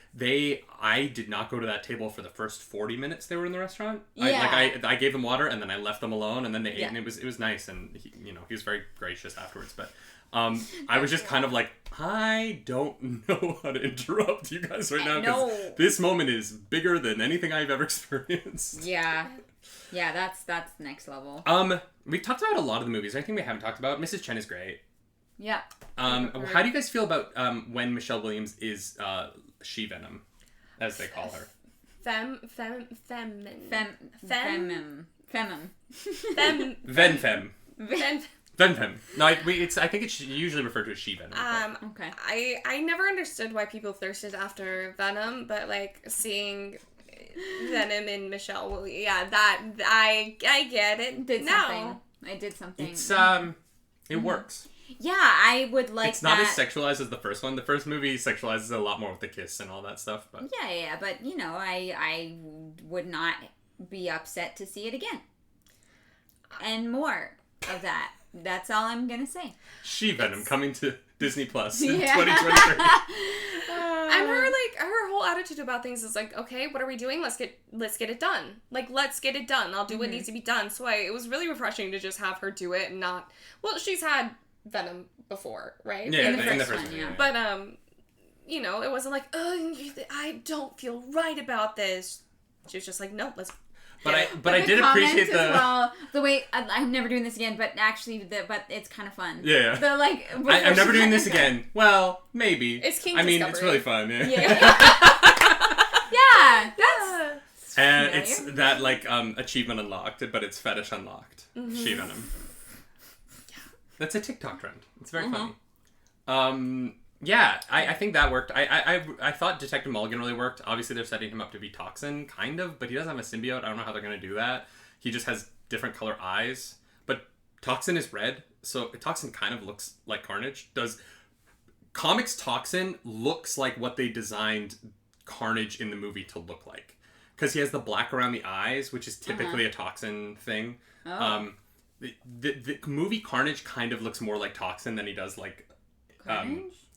I did not go to that table for the first 40 minutes they were in the restaurant. Yeah. I gave them water, and then I left them alone, and then they ate, and it was nice, and he was very gracious afterwards. But I was just kind of like, I don't know how to interrupt you guys right now, because this moment is bigger than anything I've ever experienced. Yeah, that's next level. We've talked about a lot of the movies. Anything we haven't talked about? Mrs. Chen is great. Yeah. How do you guys feel about when Michelle Williams is She-Venom, as they call her? Femem. Venfem. No, I think it's usually referred to as She-Venom. Okay. I never understood why people thirsted after Venom, but like seeing Venom in Michelle Williams, I get it. I did something. It's it works. Yeah, I would like. It's not as sexualized as the first one. The first movie sexualizes a lot more with the kiss and all that stuff. But yeah, but I would not be upset to see it again. And more of that. That's all I'm gonna say. She-Venom coming to Disney Plus in 2023. And her whole attitude about things is like, okay, what are we doing? Let's get it done. Like, let's get it done. I'll do what needs to be done. So it was really refreshing to just have her do it and not. Well, she's had Venom before, right? Yeah, in the first one, yeah. But it wasn't like, I don't feel right about this. She was just like, no, let's. But I did appreciate the way I'm never doing this again. But actually, but it's kind of fun. Yeah. I'm never doing this again. Well, maybe. It's King Discovery. Discovery. It's really fun. Yeah. Yeah. That's. And it's that achievement unlocked, but it's fetish unlocked. She-Venom. That's a TikTok trend. It's very funny. Yeah, I think that worked. I thought Detective Mulligan really worked. Obviously, they're setting him up to be Toxin, kind of, but he doesn't have a symbiote. I don't know how they're going to do that. He just has different color eyes. But Toxin is red, so Toxin kind of looks like Carnage. Comics Toxin looks like what they designed Carnage in the movie to look like. Because he has the black around the eyes, which is typically a Toxin thing. Oh. The movie Carnage kind of looks more like Toxin than he does like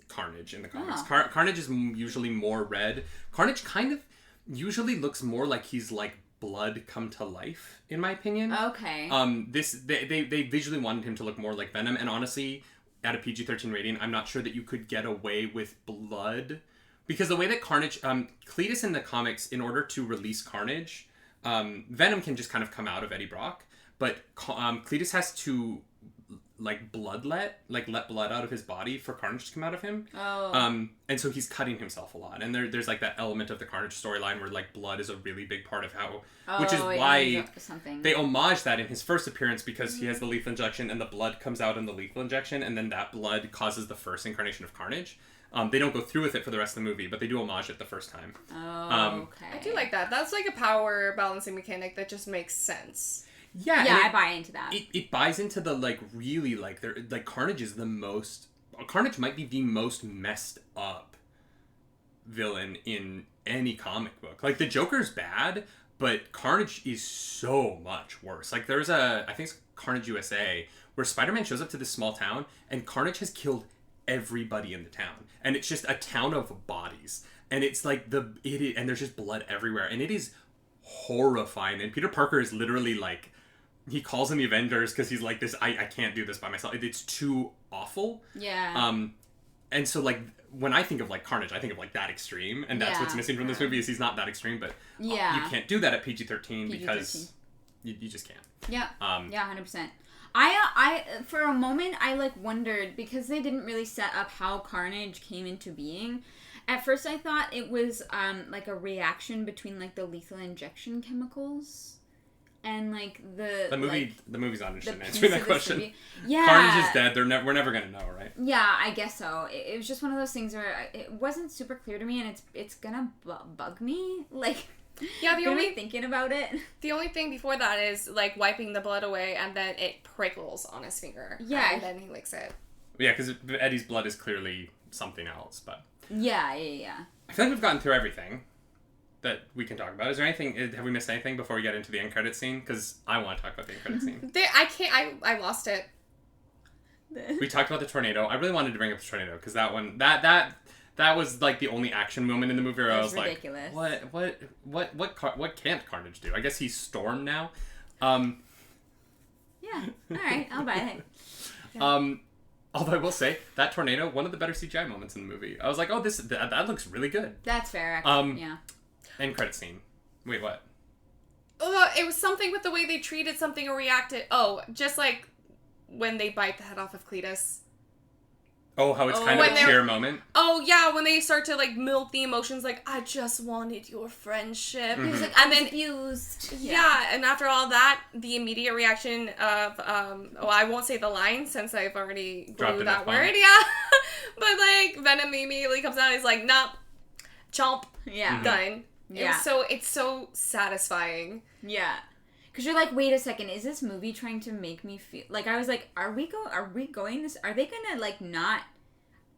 Carnage in the comics. Oh. Carnage is usually more red. Carnage kind of usually looks more like he's like blood come to life, in my opinion. Okay. They visually wanted him to look more like Venom, and honestly, at a PG-13 rating, I'm not sure that you could get away with blood. Because the way that Carnage... Cletus in the comics, in order to release Carnage, Venom can just kind of come out of Eddie Brock. But Cletus has to... let blood out of his body for Carnage to come out of him. Oh. And so he's cutting himself a lot. And there's like that element of the Carnage storyline where like blood is a really big part of how... which is why they homage that in his first appearance, because he has the lethal injection and the blood comes out in the lethal injection, and then that blood causes the first incarnation of Carnage. They don't go through with it for the rest of the movie, but they do homage it the first time. Oh, okay. I do like that. That's like a power balancing mechanic that just makes sense. Yeah, I buy into that. It buys into the, like, really, like, Carnage is the most... Carnage might be the most messed up villain in any comic book. Like, the Joker's bad, but Carnage is so much worse. Like, there's I think it's Carnage USA, where Spider-Man shows up to this small town, and Carnage has killed everybody in the town. And it's just a town of bodies. And it's like, and there's just blood everywhere. And it is horrifying. And Peter Parker is literally, like... He calls them the Avengers because he's like, I can't do this by myself. It's too awful. Yeah. And so, like, when I think of, like, Carnage, I think of, like, that extreme. And that's what's missing from this movie is he's not that extreme. But you can't do that at PG-13 because you just can't. Yeah. 100%. I for a moment, I, like, wondered, because they didn't really set up how Carnage came into being. At first, I thought it was, like, a reaction between, like, the lethal injection chemicals... And, like, the movie's not interested in answering that question. Yeah. Carnage is dead. We're never going to know, right? Yeah, I guess so. It was just one of those things where it wasn't super clear to me, and it's gonna bug me. Like, yeah, thinking about it. The only thing before that is, like, wiping the blood away, and then it prickles on his finger. Yeah. And then he licks it. Yeah, because Eddie's blood is clearly something else, but... Yeah. I feel like we've gotten through everything that we can talk about. Is there anything, have we missed anything before we get into the end credit scene? Because I want to talk about the end credit scene. I lost it. We talked about the tornado. I really wanted to bring up the tornado because that one, that was like the only action moment in the movie where I was ridiculous. Like, what can't Carnage do? I guess he's Storm now. Yeah. All right, I'll buy it. Yeah. Although I will say, that tornado, one of the better CGI moments in the movie. I was like, oh, that looks really good. That's fair, actually. Yeah. End credit scene. Wait, what? It was something with the way they treated something or reacted. Oh, just like when they bite the head off of Cletus. Oh, how it's kind of a cheer moment. Oh, yeah, when they start to, like, milk the emotions, like, I just wanted your friendship. Mm-hmm. He was like, I was abused. Yeah, and after all that, the immediate reaction of, I won't say the line since I've already blew that word, but, like, Venom immediately comes out and he's like, nah, chomp, done. Yeah. It's so satisfying. Yeah. Because you're like, wait a second, is this movie trying to make me feel... Like, I was like, are they gonna, like, not...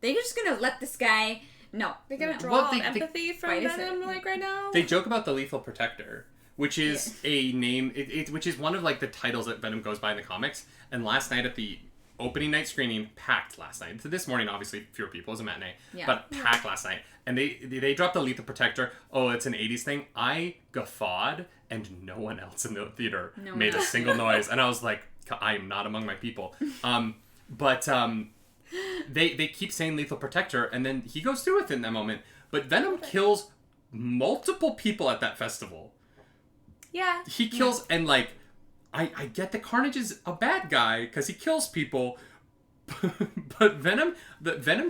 They're just gonna let this guy... No. They're gonna draw empathy from Venom, like, right now? They joke about the Lethal Protector, which is a name... which is one of, like, the titles that Venom goes by in the comics. And last night at the opening night screening, packed last night. So this morning, obviously, fewer people. It was a matinee. Yeah. But packed last night. And they dropped the Lethal Protector. Oh, it's an 80s thing. I guffawed, and no one else in the theater made a single noise. And I was like, I am not among my people. But they keep saying Lethal Protector, and then he goes through with it in that moment. But Venom kills multiple people at that festival. Yeah. He kills, and like, I get that Carnage is a bad guy, because he kills people. But Venom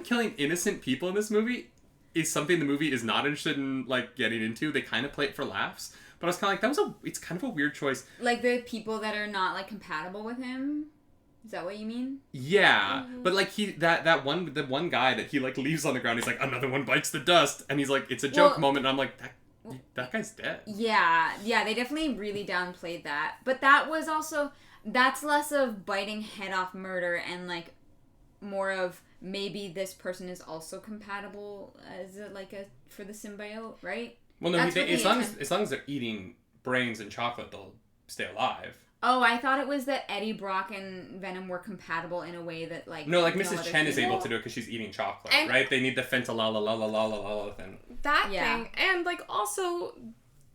killing innocent people in this movie is something the movie is not interested in, like, getting into. They kind of play it for laughs. But I was kind of like, it's kind of a weird choice. Like, the people that are not, like, compatible with him? Is that what you mean? Yeah. Mm-hmm. But, like, the one guy that he, like, leaves on the ground, he's like, another one bites the dust. And he's like, it's a joke moment. And I'm like, that guy's dead. Yeah. Yeah, they definitely really downplayed that. But that was also, that's less of biting head off murder and, like, more of maybe this person is also compatible as for the symbiote, right? Well, no, as long as they're eating brains and chocolate, they'll stay alive. Oh, I thought it was that Eddie Brock and Venom were compatible in a way that, like... No, like, Mrs. Chen is able to do it because she's eating chocolate, right? They need the fentanyl thing. That thing. And, like, also,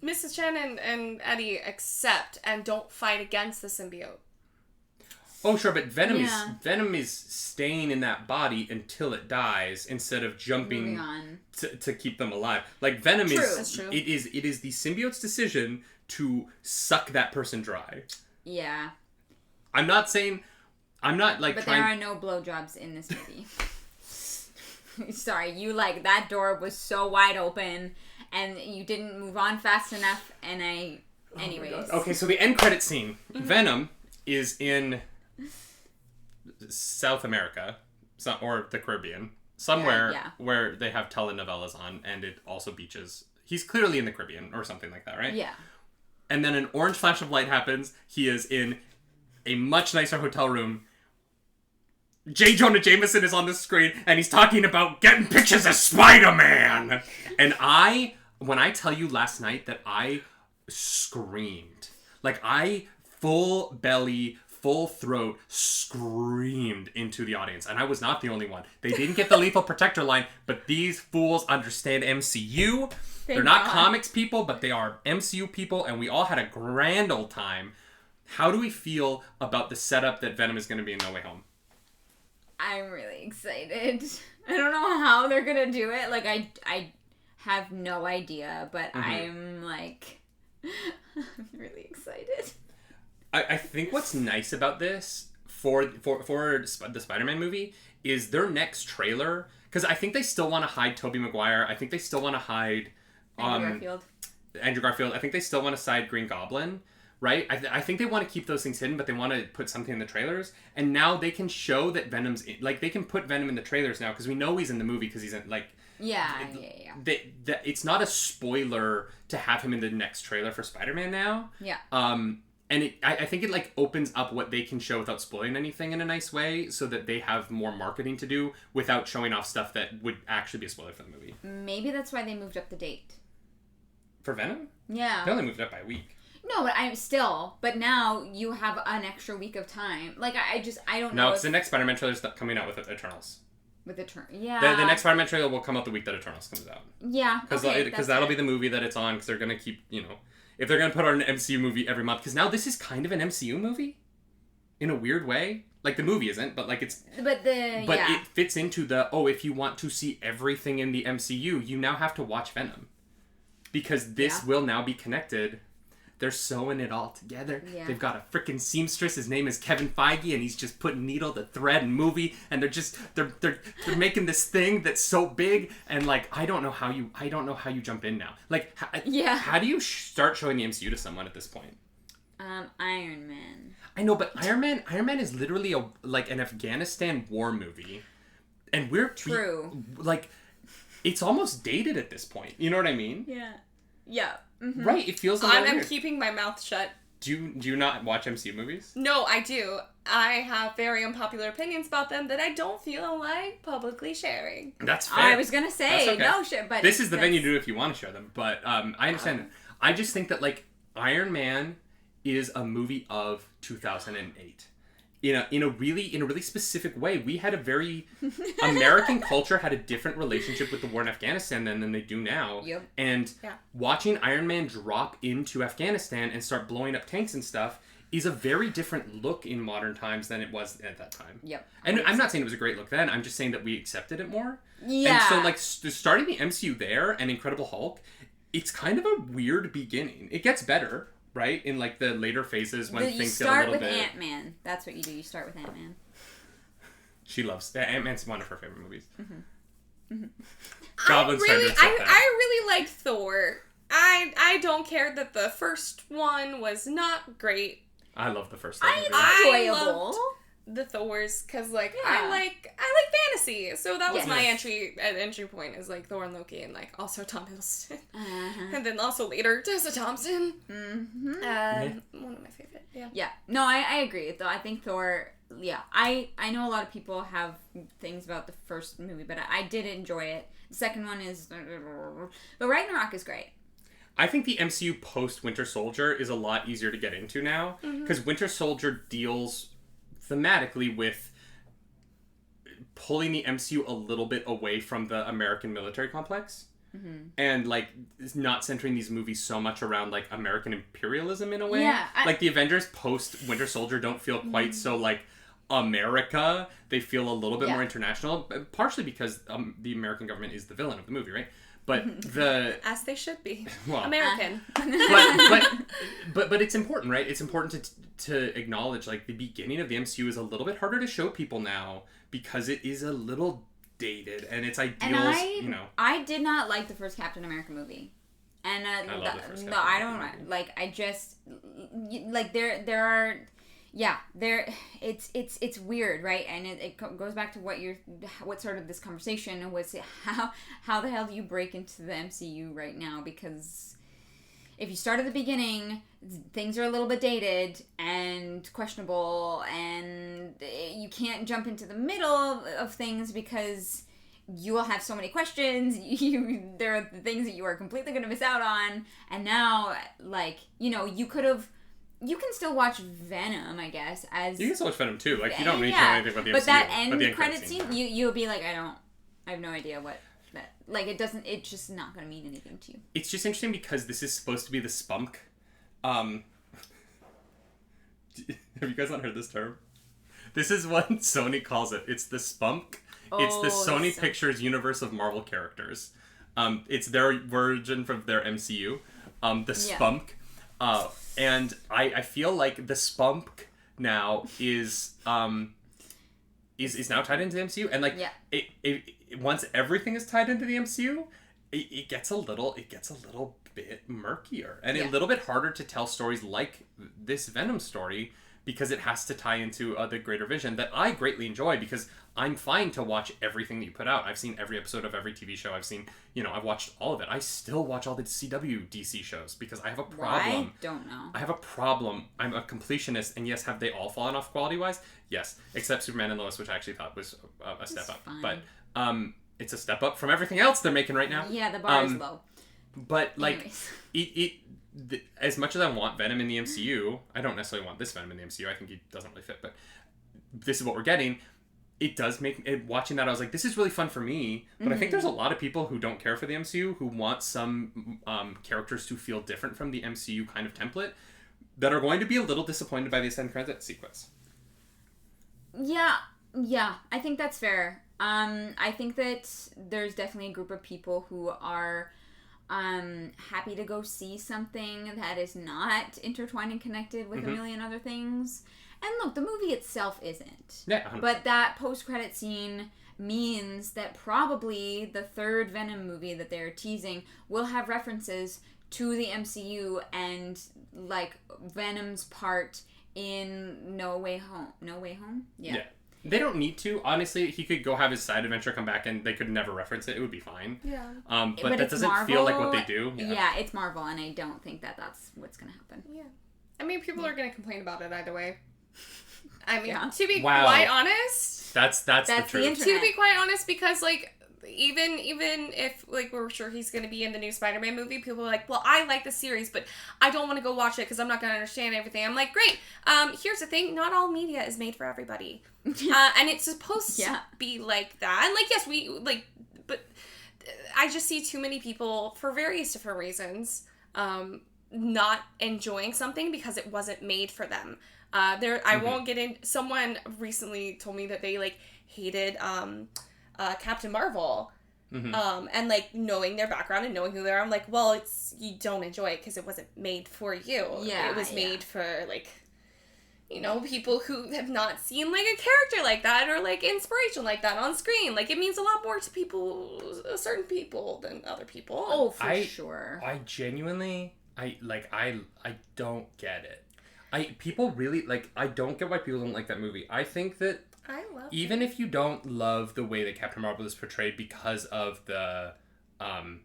Mrs. Chen and Eddie accept and don't fight against the symbiote. Oh, sure, but Venom is staying in that body until it dies instead of jumping to keep them alive. Like Venom That's true. It is the symbiote's decision to suck that person dry. Yeah. I'm not like but trying... there are no blowjobs in this movie. Sorry, that door was so wide open and you didn't move on fast enough and anyways. Okay, so the end credit scene. Venom is in South America, or the Caribbean, somewhere where they have telenovelas on, and it also beaches. He's clearly in the Caribbean or something like that, right? Yeah. And then an orange flash of light happens. He is in a much nicer hotel room. J. Jonah Jameson is on the screen, and he's talking about getting pictures of Spider-Man. And when I tell you last night that I screamed, I full belly, full throat screamed into the audience. And I was not the only one. They didn't get the Lethal Protector line, but these fools understand MCU. They're not comics people, but they are MCU people, and we all had a grand old time. How do we feel about the setup that Venom is going to be in No Way Home? I'm really excited. I don't know how they're going to do it. I have no idea, but I'm really excited. I think what's nice about this for the Spider-Man movie is their next trailer, because I think they still want to hide Tobey Maguire. I think they still want to hide Andrew Garfield. I think they still want to hide Green Goblin, right? I think they want to keep those things hidden, but they want to put something in the trailers. And now they can show that Venom's in, they can put Venom in the trailers now because we know he's in the movie because he's in Yeah. It's not a spoiler to have him in the next trailer for Spider-Man now. Yeah. And I think it opens up what they can show without spoiling anything in a nice way, so that they have more marketing to do without showing off stuff that would actually be a spoiler for the movie. Maybe that's why they moved up the date. For Venom? Yeah. They only moved it up by a week. No, but now you have an extra week of time. I don't know. No, because the next Spider-Man trailer is coming out with Eternals. With yeah. The next Spider-Man trailer will come out the week that Eternals comes out. Yeah. Because that'll be the movie that it's on, because they're going to keep, if they're going to put out an MCU movie every month, because now this is kind of an MCU movie in a weird way. The movie isn't, but it's... But it fits into if you want to see everything in the MCU, you now have to watch Venom. Because this will now be connected. They're sewing it all together. Yeah. They've got a freaking seamstress. His name is Kevin Feige, and he's just putting needle to thread and movie, and they're making this thing that's so big, and I don't know how you jump in now. How do you start showing the MCU to someone at this point? Iron Man. I know, but Iron Man is literally an Afghanistan war movie, and we're true. It's almost dated at this point. You know what I mean? Yeah. Yeah. Mm-hmm. Right, it feels a little weird. I'm keeping my mouth shut. Do you not watch MCU movies? No, I do. I have very unpopular opinions about them that I don't feel like publicly sharing. That's fair. I was gonna say, okay. No shit, but... This is the venue to do if you want to share them, but I understand. I just think that, Iron Man is a movie of 2008. In a really specific way. We had a very... American culture had a different relationship with the war in Afghanistan than they do now. Yep. And watching Iron Man drop into Afghanistan and start blowing up tanks and stuff is a very different look in modern times than it was at that time. Yep. And I'm not saying it was a great look then. I'm just saying that we accepted it more. Yeah. And so, starting the MCU there and Incredible Hulk, it's kind of a weird beginning. It gets better... Right? In the later phases when things get a little bit... You start with Ant-Man. That's what you do. You start with Ant-Man. She loves... Ant-Man's one of her favorite movies. Mm-hmm. Mm-hmm. I really liked Thor. I don't care that the first one was not great. I love the first Thor movie. I loved the Thors because I like fantasy, so that was my entry point is Thor and Loki, and also Tom Hiddleston, and then also later Tessa Thompson. Mm-hmm. One of my favorite. Yeah. No, I agree though. I think Thor. Yeah, I know a lot of people have things about the first movie, but I did enjoy it. The second one is, but Ragnarok is great. I think the MCU post Winter Soldier is a lot easier to get into now because Winter Soldier deals thematically with pulling the MCU a little bit away from the American military complex. and like not centering these movies so much around like American imperialism in a way. Yeah, like the Avengers post Winter Soldier don't feel quite so like America. They feel a little bit more international, partially because the American government is the villain of the movie, right? But as they should be, well, American. But it's important, right? It's important to acknowledge like the beginning of the MCU is a little bit harder to show people now because it is a little dated and its ideals, I did not like the first Captain America movie. And I love the first no, I don't like. I just like there are, it's weird, right? And it goes back to what started this conversation was how the hell do you break into the MCU right now? Because if you start at the beginning, things are a little bit dated and questionable, and you can't jump into the middle of things because you will have so many questions. There are things that you are completely going to miss out on. And now, like, you can still watch Venom, I guess. You can still watch Venom too. Like, you don't need to know anything about the MCU. But that end credit scene, you'll be like, I have no idea what that. Like, it's just not going to mean anything to you. It's just interesting because this is supposed to be the spunk. Have you guys not heard this term? This is what Sony calls it. It's the spunk. It's the Sony Pictures universe of Marvel characters. It's their version of their MCU. The spunk. And I feel like the spunk now is now tied into the MCU, and like it once everything is tied into the MCU, it gets a little bit murkier and a little bit harder to tell stories like this Venom story because it has to tie into the greater vision that I greatly enjoy because I'm fine to watch everything that you put out. I've seen every episode of every TV show. I've seen, I've watched all of it. I still watch all the CW DC shows because I have a problem. I don't know. I have a problem. I'm a completionist, and yes, have they all fallen off quality-wise? Yes, except Superman and Lois, which I actually thought was a step up. Fine. But it's a step up from everything else they're making right now. Yeah, the bar is low. But, like, as much as I want Venom in the MCU, I don't necessarily want this Venom in the MCU. I think he doesn't really fit, but this is what we're getting. It does make watching that I was like, this is really fun for me, but I think there's a lot of people who don't care for the MCU who want some characters to feel different from the MCU kind of template that are going to be a little disappointed by the end credit sequence. Yeah, I think that's fair. I think that there's definitely a group of people who are happy to go see something that is not intertwined and connected with a million other things. And look, the movie itself isn't. Yeah. 100%. But that post-credit scene means that probably the third Venom movie that they're teasing will have references to the MCU and, like, Venom's part in No Way Home. No Way Home? Yeah. They don't need to. Honestly, he could go have his side adventure, come back, and they could never reference it. It would be fine. Yeah. But that doesn't feel like what they do. Yeah, it's Marvel, and I don't think that that's what's going to happen. Yeah. I mean, people are going to complain about it either way. I mean, to be Wow. quite honest... That's the truth. To be quite honest, because, like, even if, like, we're sure he's going to be in the new Spider-Man movie, people are like, well, I like the series, but I don't want to go watch it because I'm not going to understand everything. I'm like, great. Here's the thing. Not all media is made for everybody. And it's supposed to be like that. And, like, yes, but I just see too many people, for various different reasons, not enjoying something because it wasn't made for them. I won't get in. Someone recently told me that they, like, hated, Captain Marvel, and, like, knowing their background and knowing who they are, I'm like, well, you don't enjoy it because it wasn't made for you. Yeah, it was made for, like, people who have not seen, like, a character like that or, like, inspiration like that on screen. Like, it means a lot more to certain people than other people. Oh, for sure. I genuinely, I don't get it. People really, like, I don't get why people don't like that movie. I think that I love even if you don't love the way that Captain Marvel is portrayed because of the the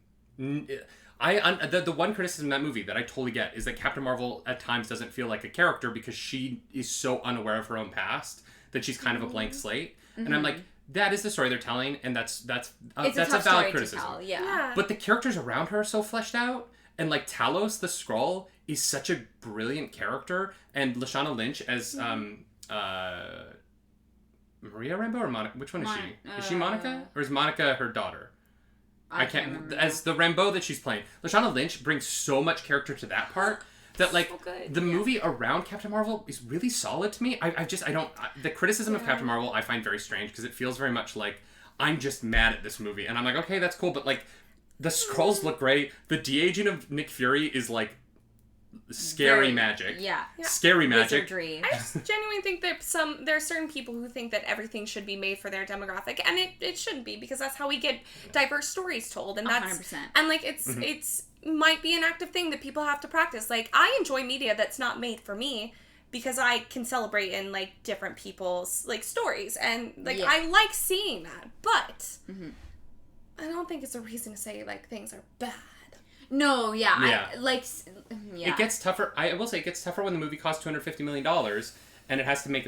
one criticism in that movie that I totally get is that Captain Marvel at times doesn't feel like a character because she is so unaware of her own past that she's kind of a blank slate. And I'm like, that is the story they're telling, and that's a valid criticism. Yeah. But the characters around her are so fleshed out, and, like, Talos the Skrull is such a brilliant character, and Lashana Lynch as Maria Rambeau or Monica? Which one is she? Is she Monica? Or is Monica her daughter? I can't as the Rambeau that she's playing. Lashana Lynch brings so much character to that part that like the movie around Captain Marvel is really solid to me. The criticism of Captain Marvel I find very strange because it feels very much like I'm just mad at this movie and I'm like, okay, that's cool, but like the Skrulls look great. The de-aging of Nick Fury is like scary magic. Yeah. Scary magic. Wizardry. I just genuinely think that there are certain people who think that everything should be made for their demographic, and it shouldn't be, because that's how we get diverse stories told, and that's 100%. And like it's might be an active thing that people have to practice. Like, I enjoy media that's not made for me because I can celebrate in like different people's like stories, and like I like seeing that, but I don't think it's a reason to say like things are bad. No, Yeah. It gets tougher. I will say it gets tougher when the movie costs $250 million and it has to make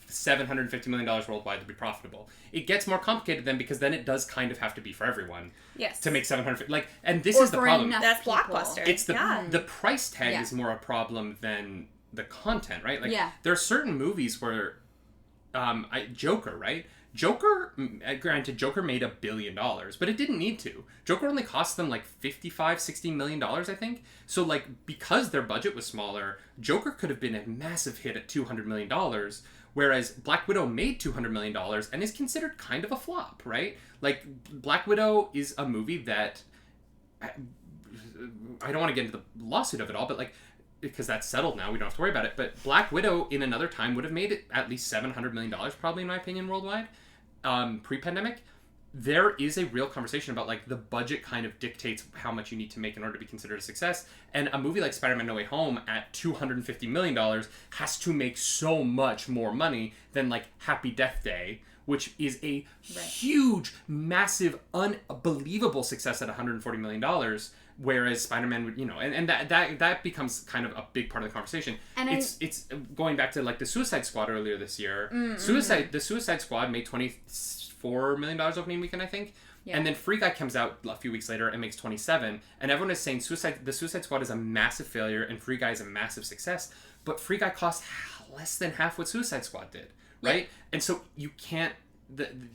$750 million worldwide to be profitable. It gets more complicated then, because then it does kind of have to be for everyone. Yes. To make $750 like, and this is the problem. That's Blockbuster. It's the price tag is more a problem than the content, right? Like there are certain movies where Joker, right? Granted, Joker made $1 billion, but it didn't need to. Joker only cost them like $55-60 million, I think. So like, because their budget was smaller, Joker could have been a massive hit at $200 million, whereas Black Widow made $200 million and is considered kind of a flop, right? Like, Black Widow is a movie that I don't want to get into the lawsuit of it all, but like, because that's settled now, we don't have to worry about it. But Black Widow in another time would have made it at least $700 million, probably, in my opinion, worldwide, pre-pandemic. There is a real conversation about like the budget kind of dictates how much you need to make in order to be considered a success. And a movie like Spider-Man No Way Home at $250 million has to make so much more money than like Happy Death Day, which is a huge, massive, unbelievable success at $140 million. Whereas Spider-Man would, and that becomes kind of a big part of the conversation. And it's going back to like the Suicide Squad earlier this year. The Suicide Squad made $24 million opening weekend, I think. Yeah. And then Free Guy comes out a few weeks later and makes 27. And everyone is saying the Suicide Squad is a massive failure and Free Guy is a massive success. But Free Guy cost less than half what Suicide Squad did, right? Yeah. And so you can't,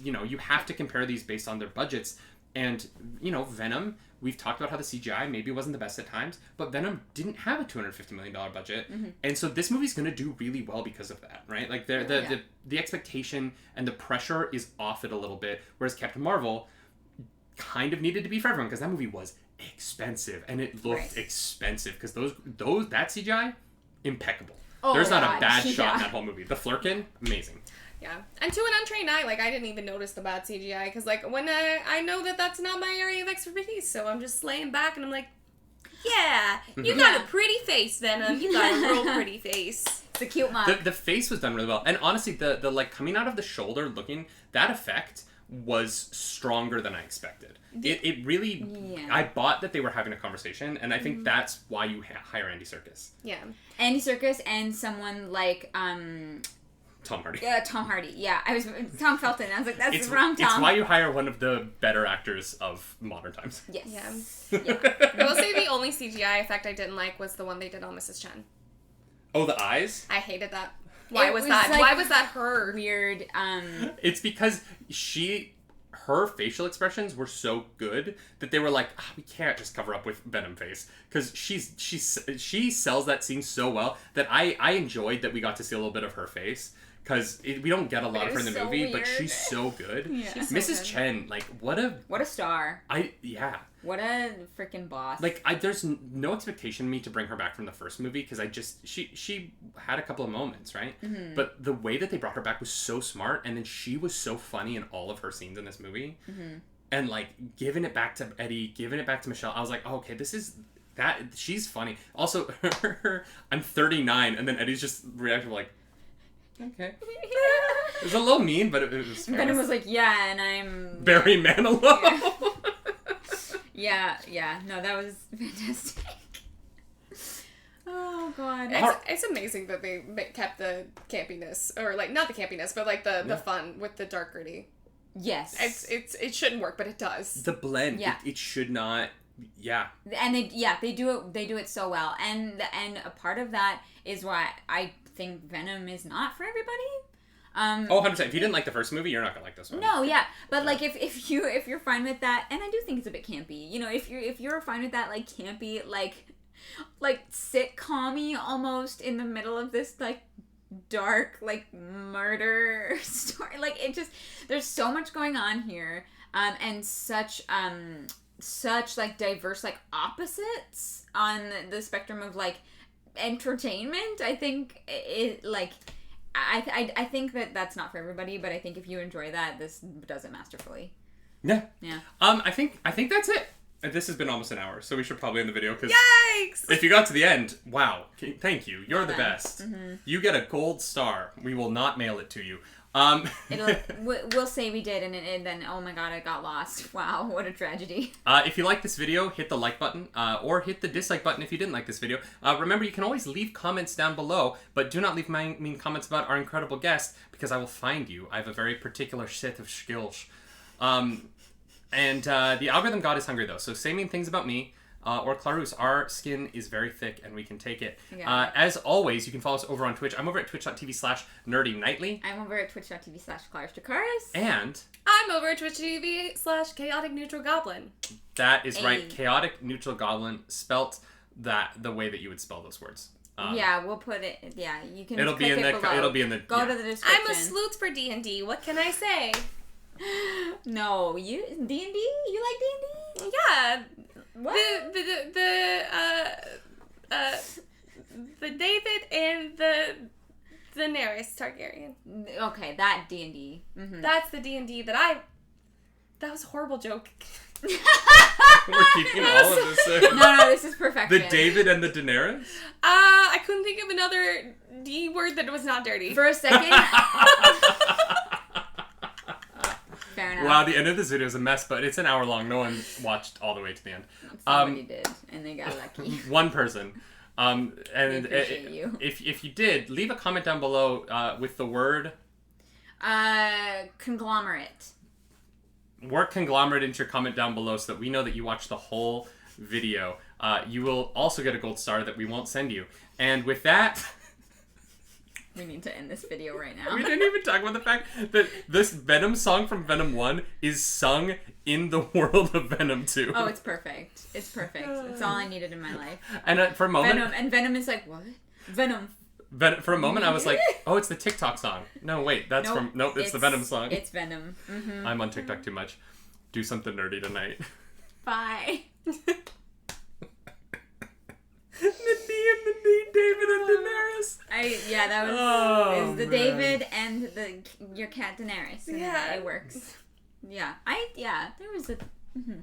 you have to compare these based on their budgets. And, Venom, we've talked about how the CGI maybe wasn't the best at times, but Venom didn't have a $250 million budget. And so this movie's going to do really well because of that, right? Like, the expectation and the pressure is off it a little bit, whereas Captain Marvel kind of needed to be for everyone, because that movie was expensive, and it looked expensive, because that CGI, impeccable. There's not a bad shot in that whole movie. The Flurkin, amazing. Yeah. And to an untrained eye, like, I didn't even notice the bad CGI, because, like, when I know that that's not my area of expertise, so I'm just laying back and I'm like, yeah, you got a pretty face, Venom. You got a real pretty face. It's a cute mug. The face was done really well. And honestly, the like, coming out of the shoulder looking, that effect was stronger than I expected. It really, I bought that they were having a conversation, and I think that's why you hire Andy Serkis. Yeah. Andy Serkis and someone like, Tom Hardy. Yeah, Tom Hardy. Yeah, I was Tom Felton. I was like, that's wrong, Tom. It's why you hire one of the better actors of modern times. Yes. Yeah. I will say the only CGI effect I didn't like was the one they did on Mrs. Chen. Oh, the eyes? I hated that. Why was that? Like, why was that her? Weird. It's because her facial expressions were so good that they were like, we can't just cover up with Venom face, because she sells that scene so well that I enjoyed that we got to see a little bit of her face. Because we don't get a lot of her in the movie, but she's so good. Yeah. Mrs. Chen, like, what a star. What a freaking boss. Like, there's no expectation in me to bring her back from the first movie, because she had a couple of moments, right? Mm-hmm. But the way that they brought her back was so smart, and then she was so funny in all of her scenes in this movie. Mm-hmm. And, like, giving it back to Eddie, giving it back to Michelle, I was like, oh, okay, this is... she's funny. Also, I'm 39, and then Eddie's just reacting like... Okay. It was a little mean, but it was fair. Venom was like, yeah, and I'm... Barry Manilow. Yeah. No, that was fantastic. Oh, God. It's amazing that they kept the campiness, or, like, not the campiness, but, like, the fun with the dark gritty. Yes. It shouldn't work, but it does. The blend. Yeah. It should not... Yeah. And they do it so well. And a part of that is why I think Venom is not for everybody. 100%. If you didn't like the first movie, you're not gonna like this one. No, yeah, but like if you're fine with that, and I do think it's a bit campy. You know, if you're fine with that, like campy, like sitcom-y almost in the middle of this like dark like murder story. Like it just, there's so much going on here, and such like diverse like opposites on the spectrum of like entertainment. I think it like. I think that's not for everybody, but I think if you enjoy that, this does it masterfully. Yeah. Yeah. I think that's it. This has been almost an hour, so we should probably end the video, because Yikes! if you got to the end, wow, thank you. You're the best. Mm-hmm. You get a gold star. We will not mail it to you. We'll say we did, and then oh my god, I got lost. Wow, what a tragedy. If you like this video, hit the like button, or hit the dislike button if you didn't like this video. Remember, you can always leave comments down below, but do not leave mean comments about our incredible guest, because I will find you. I have a very particular set of skills. And the algorithm god is hungry, though, so say mean things about me. Or Clarus, our skin is very thick and we can take it. As always, you can follow us over on Twitch. I'm over at twitch.tv/nerdynightly. I'm over at twitch.tv/ClarusDakaris. And I'm over at twitch.tv/ChaoticNeutralGoblin. that is right, Chaotic Neutral Goblin, spelt the way that you would spell those words. Yeah, we'll put it. Yeah, you can. It'll be in the. It'll be in the. Go to the description. I'm a sleuth for D&D. What can I say? No, you D&D? You like D&D? Yeah. What? The David and the Daenerys Targaryen. Okay, that D&D. Mm-hmm. That's the D&D that was a horrible joke. We're keeping all of this. No, this is perfection. The David and the Daenerys? I couldn't think of another D word that was not dirty. For a second. Fair enough. Wow, the end of this video is a mess, but it's an hour long. No one watched all the way to the end. Somebody did, and they got lucky. One person. And we appreciate you. If you did, leave a comment down below with the word... conglomerate. Work conglomerate into your comment down below so that we know that you watched the whole video. You will also get a gold star that we won't send you. And with that... We need to end this video right now. We didn't even talk about the fact that this Venom song from Venom 1 is sung in the world of Venom 2. Oh, it's perfect. It's perfect. It's all I needed in my life. And for a moment... Venom is like, what? Venom. For a moment, I was like, oh, it's the TikTok song. No, wait, that's it's the Venom song. It's Venom. Mm-hmm. I'm on TikTok too much. Do something nerdy tonight. Bye. The David and Daenerys. That was, it was the man. David and your cat Daenerys. And yeah, it works. Yeah, there was a. Mm-hmm.